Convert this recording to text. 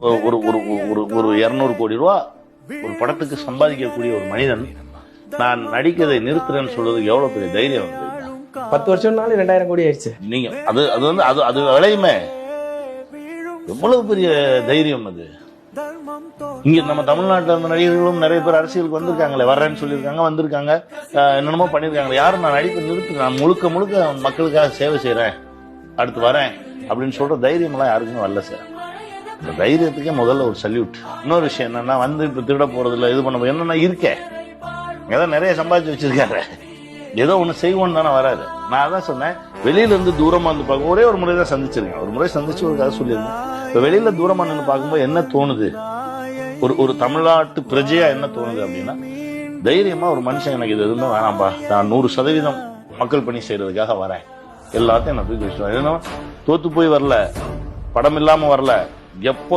ஒரு ஒரு ஒரு ஒரு 200 கோடி ரூபா ஒரு படத்துக்கு சம்பாதிக்கக்கூடிய ஒரு மனிதன் நான் நடிக்கிறதை நிறுத்துறேன்னு சொல்றதுக்கு எவ்வளவு பெரிய தைரியம் வந்து 10 வருஷம்னாலும் 2000 கோடி ஆயிடுச்சு. நீங்க அது அது வந்து அது அது விளையுமே எவ்வளவு பெரிய தைரியம் அது. இங்க நம்ம தமிழ்நாட்டில் இருந்த நடிகர்களும் நிறைய பேர் அரசியலுக்கு வந்திருக்காங்களே, வர்றேன்னு சொல்லியிருக்காங்க, வந்திருக்காங்க, என்னென்னமோ பண்ணியிருக்காங்க. யாரும் நான் நடிப்பை நிறுத்து, நான் முழுக்க முழுக்க மக்களுக்காக சேவை செய்யறேன், அடுத்து வரேன் அப்படின்னு சொல்ற தைரியம் எல்லாம் யாருக்குமே வரல சார். இந்த தைரியத்துக்கே முதல்ல ஒரு சல்யூட். இன்னொரு விஷயம் என்னன்னா, வந்து இப்ப திருட போறதுல இது பண்ண என்னன்னா இருக்கேன் ஏதோ நிறைய சம்பாதிச்சு வச்சிருக்காரு, ஏதோ ஒண்ணு செய்வோன்னு தானே வராது. நான் அதான் சொன்னேன், வெளியில இருந்து தூரமா இருந்து பார்க்க ஒரே ஒரு முறை தான் சந்திச்சிருக்கேன். ஒரு முறை சந்திச்சு ஒரு கதை சொல்லியிருந்தேன். இப்ப வெளியில தூரமா நின்று பார்க்கும்போது என்ன தோணுது, ஒரு தமிழ்நாட்டு பிரஜையா என்ன தோணுது அப்படின்னா, தைரியமா ஒரு மனுஷன் எனக்கு இது இருந்தா வேணாம்பா, நான் 100% மக்கள் பணி செய்யறதுக்காக வரேன், எல்லாத்தையும் நான் தூக்கி வச்சுருவேன். ஏன்னா தோத்து போய் வரல, படம் இல்லாம வரல, எப்போ